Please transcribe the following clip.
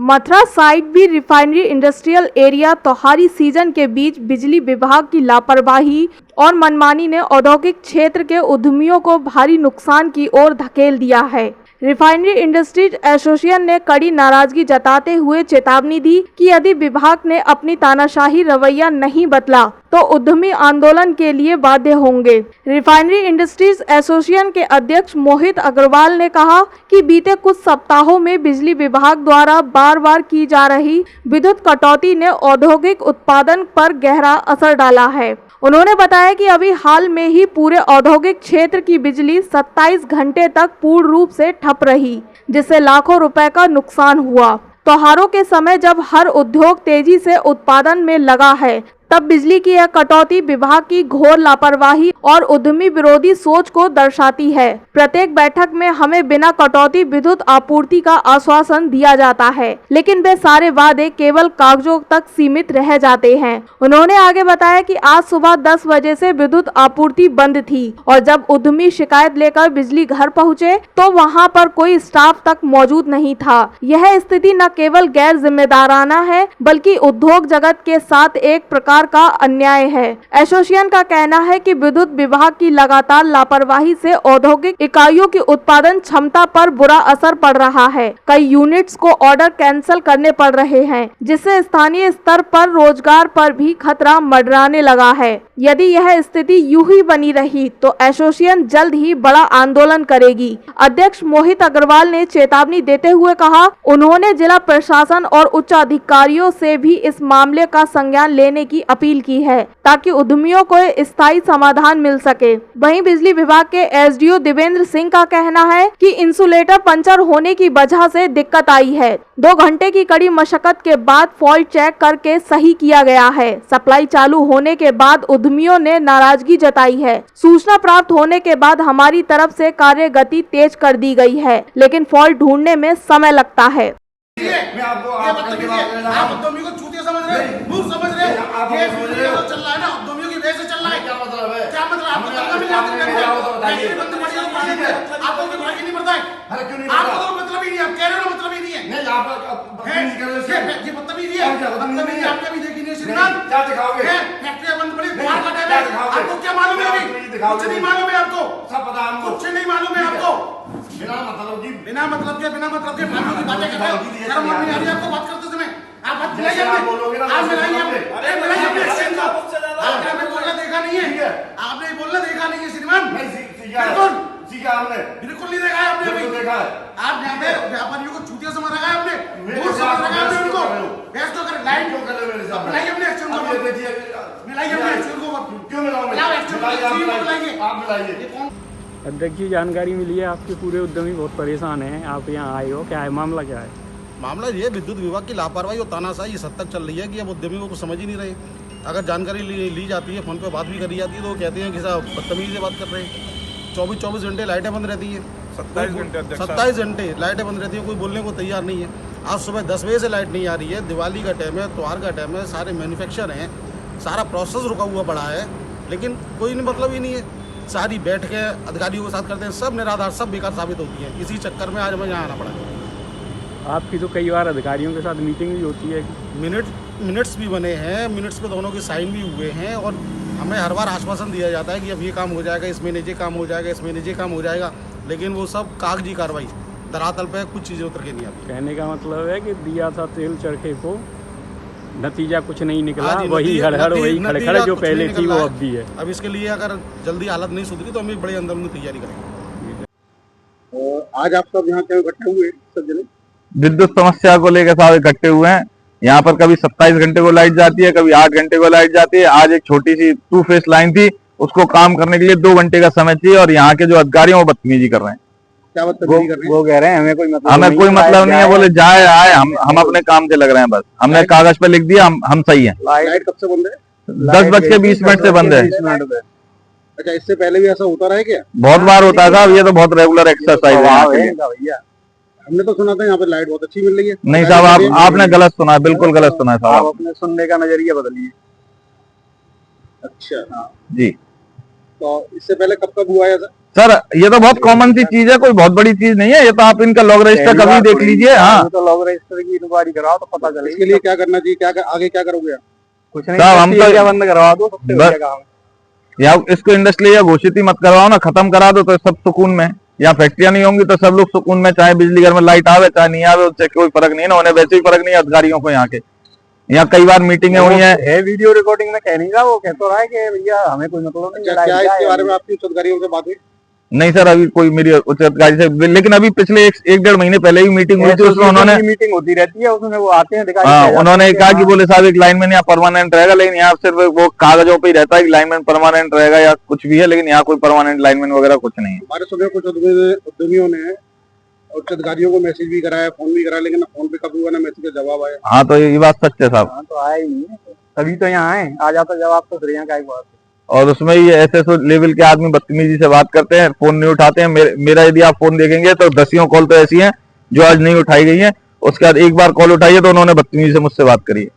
Mathura side भी refinery industrial area तोहारी season के बीच बिजली विभाग की लापरवाही और मनमानी ने औद्योगिक क्षेत्र के उद्यमियों को भारी नुकसान की ओर धकेल दिया है। रिफाइनरी इंडस्ट्रीज एसोसिएशन ने कड़ी नाराजगी जताते हुए चेतावनी दी कि यदि विभाग ने अपनी तानाशाही रवैया नहीं बदला तो उद्यमी आंदोलन के लिए बाध्य होंगे। रिफाइनरी इंडस्ट्रीज एसोसिएशन के अध्यक्ष मोहित अग्रवाल ने कहा कि बीते कुछ सप्ताहों में बिजली विभाग द्वारा बार बार की जा रही विद्युत कटौती ने औद्योगिक उत्पादन पर गहरा असर डाला है। उन्होंने बताया कि अभी हाल में ही पूरे औद्योगिक क्षेत्र की बिजली 27 घंटे तक पूर्ण रूप से ठप रही, जिससे लाखों रुपए का नुकसान हुआ। त्योहारों के समय जब हर उद्योग तेजी से उत्पादन में लगा है, तब बिजली की यह कटौती विभाग की घोर लापरवाही और उद्यमी विरोधी सोच को दर्शाती है। प्रत्येक बैठक में हमें बिना कटौती विद्युत आपूर्ति का आश्वासन दिया जाता है, लेकिन वे सारे वादे केवल कागजों तक सीमित रह जाते हैं। उन्होंने आगे बताया कि आज सुबह 10 बजे से विद्युत आपूर्ति बंद थी और जब उद्यमी शिकायत लेकर बिजली घर पहुँचे तो वहाँ पर कोई स्टाफ तक मौजूद नहीं था। यह स्थिति न केवल गैर जिम्मेदाराना है बल्कि उद्योग जगत के साथ एक प्रकार का अन्याय है। एसोसिएशन का कहना है कि विद्युत विभाग की लगातार लापरवाही से औद्योगिक इकाइयों की उत्पादन क्षमता पर बुरा असर पड़ रहा है। कई यूनिट्स को ऑर्डर कैंसिल करने पड़ रहे हैं, जिससे स्थानीय स्तर पर रोजगार पर भी खतरा मंडराने लगा है। यदि यह स्थिति यूं ही बनी रही तो एसोसिएशन जल्द ही बड़ा आंदोलन करेगी। अध्यक्ष मोहित अग्रवाल ने चेतावनी देते हुए कहा, उन्होंने जिला प्रशासन और उच्च अधिकारियों से भी इस मामले का संज्ञान लेने की अपील की है ताकि उद्यमियों को स्थायी समाधान मिल सके। वहीं बिजली विभाग के एसडीओ दिवेंद्र सिंह का कहना है कि इंसुलेटर पंचर होने की वजह से दिक्कत आई है। 2 घंटे की कड़ी मशक्कत के बाद फॉल्ट चेक करके सही किया गया है। सप्लाई चालू होने के बाद उद्यमियों ने नाराजगी जताई है। सूचना प्राप्त होने के बाद हमारी तरफ से कार्य गति तेज कर दी गई है, लेकिन फॉल्ट ढूंढने में समय लगता है। मैं आपको आप उद्यमी को चूतिया समझ रहे हैं, मूर्ख समझ रहे हैं। ये चल रहा है ना, उद्यमियों की वजह से चल रहा है। क्या मतलब है? क्या मतलब? आपको तनख्वाह मिल जाती है, आपको कोई फर्क ही नहीं पड़ता है। अरे क्यों नहीं पड़ता? आपको तो मतलब ही नहीं, आप कह रहे हो मतलब ही नहीं है। नहीं, आप बदतमीजी कर रहे हो। ये मतलब ही नहीं है, बदतमीजी आपने अभी देखी नहीं। श्रीमान क्या दिखाओगे? फैक्ट्रियां बंद पड़ी, बाहर का टाइम है। आपको क्या मालूम है? अभी कुछ नहीं मालूम है आपको, सब पता है हमको। कुछ नहीं मालूम है आपको। बिना मतलब के फालतू की बातें कर रहे हो। शर्म नहीं आ रही आपको बात करते समय? आप बात मिलाइए, आप मिलाइए, अरे मिलाइए अपने एक्शन को। आपने बोलना देखा नहीं है, आपने बोलना देखा नहीं है श्रीमान। सीखा हमने, बिल्कुल नहीं देखा है आपने। अभी देखा है आप यहाँ पे व्यापारियों को चूतिया समझ रखा है आपने, मूर्ख समझ रखा है आपने उनको। बेस्ट तो कर लाइन क्यों कर रहे मेरे साथ? मिलाइए अपने एक्शन को, मिलाइए अपने एक्शन को। क्यों मिलाओगे? आप मिलाइए। अध्यक्ष जी, जानकारी मिली है आपके पूरे उद्यमी बहुत परेशान हैं, आप यहाँ आए हो, क्या है मामला? क्या है मामला? ये विद्युत विभाग की लापरवाही और तानाशाही इस हद तक चल रही है कि अब उद्यमियों को समझ ही नहीं रहे। अगर जानकारी ली जाती है, फोन पे बात भी करी जाती है, तो वो कहते हैं कि साहब बदतमीजी से बात कर रहे हैं। 24 घंटे लाइटें बंद रहती है, 27 घंटे लाइटें बंद रहती है, कोई बोलने को तैयार नहीं है। आज सुबह 10 बजे से लाइट नहीं आ रही है, दिवाली का टाइम है, त्योहार का टाइम है, सारे मैन्युफैक्चर हैं, सारा प्रोसेस रुका हुआ पड़ा है, लेकिन कोई मतलब ही नहीं है। सारी बैठ के अधिकारियों के साथ करते हैं, सब निराधार, सब बेकार साबित होती है। इसी चक्कर में आज हमें यहाँ आना पड़ा। आपकी तो कई बार अधिकारियों के साथ मीटिंग भी होती है, मिनट्स भी बने हैं, मिनट्स पे दोनों के साइन भी हुए हैं और हमें हर बार आश्वासन दिया जाता है कि अब ये काम हो जाएगा, इस महीने ये काम हो जाएगा, इस महीने ये काम हो जाएगा, लेकिन वो सब कागजी कार्रवाई, धरातल पे कुछ चीज़ें उतर के नहीं आती। कहने का मतलब है कि दिया था तेल चरखे को, नतीजा कुछ नहीं निकला, वही हड़हड़ वही खड़खड़ जो पहले थी वो अब भी है। अब इसके लिए अगर जल्दी हालत नहीं सुधरी तो हम एक बड़े अंदर तैयारी करेंगे। आज आप सब यहाँ क्या इकट्ठे हुए? सब जने विद्युत समस्या को लेकर सारे इकट्ठे हुए हैं। यहाँ पर कभी 27 घंटे को लाइट जाती है, कभी 8 घंटे को लाइट जाती है। आज एक छोटी सी 2 फेस लाइन थी, उसको काम करने के लिए 2 घंटे का समय चाहिए और यहाँ के जो अधिकारी हैं वो बदतमीजी कर रहे हैं। क्या बदतमीजी कर रहे हैं? वो कह रहे हैं हमें कोई मतलब नहीं है, बोले जाए आए, हम अपने काम से लग रहे हैं, बस हमने कागज पे लिख दिया हम सही है। लाइट कब से बंद है? 10:20 से बंद है। अच्छा, इससे पहले भी ऐसा होता रहा क्या? बहुत बार होता था, ये तो बहुत रेगुलर एक्सरसाइज है भैया। हमने तो सुना था यहाँ पे लाइट बहुत अच्छी मिल रही है। नहीं साहब, आपने गलत सुना है, बिल्कुल गलत सुना है साहब। आप अपने सुनने का नजरिया बदलिए। अच्छा, हाँ जी। तो इससे पहले कब हुआ ऐसा? सर ये तो बहुत कॉमन सी चीज है, कोई बहुत बड़ी चीज नहीं है ये तो। आप इनका लॉग रजिस्टर कभी देख लीजिए। हाँ तो लॉग रजिस्टर की इंक्वायरी कराओ तो पता चले। इसके लिए क्या करना चाहिए, क्या आगे क्या करोगे? कुछ नहीं साहब, हम तो बंद करवा दो, सबसे बढ़िया काम है। या इसको इंडस्ट्री या घोषित ही मत करवाओ ना, खत्म करा दो तो सब सुकून में। या फैक्ट्रियां नहीं होंगी तो सब लोग सुकून में, चाहे बिजली घर में लाइट आवे चाहे नहीं आवे, उससे कोई फर्क नहीं है ना। उन्हें वैसे ही फर्क नहीं है अधिकारियों को। यहाँ के यहाँ कई बार मीटिंगें हुई है वीडियो रिकॉर्डिंग में कह नहीं रहा, वो कहता रहा है कि भैया हमें कोई मतलब नहीं। क्या इसके बारे में आपकी उच्च अधिकारियों से बात हुई? नहीं सर, अभी कोई मेरी उच्च अधिकारी से, लेकिन अभी पिछले एक डेढ़ महीने पहले ही मीटिंग हुई थी, उसमें उन्होंने मीटिंग होती रहती है, उसमें वो आते हैं अधिकारी। हाँ, उन्होंने कहा कि बोले साहब एक लाइनमैन यहाँ परमानेंट रहेगा, लेकिन यहाँ सिर्फ वो कागजों पे ही रहता है कि लाइनमैन परमानेंट रहेगा या कुछ भी है, लेकिन यहाँ कोई परमानेंट लाइनमैन वगैरह कुछ नहीं है। हमारे सुबह कुछ उद्यमियों ने उच्च अधिकारियों को मैसेज भी कराया, फोन भी कराया, लेकिन फोन पे कभी हुआ ना मैसेज का जवाब आया। हाँ तो ये बात सच है साहब। तो आया ही नहीं है, तभी तो यहाँ आए, आ जाता जवाब तो फिर यहाँ का बात। और उसमें ये एसएसओ लेवल के आदमी बदतमीजी से बात करते हैं, फोन नहीं उठाते हैं। मेरा यदि आप फोन देखेंगे तो 10 कॉल तो ऐसी हैं जो आज नहीं उठाई गई हैं। उसके बाद एक बार कॉल उठाई है तो उन्होंने बदतमीजी से मुझसे बात करी है।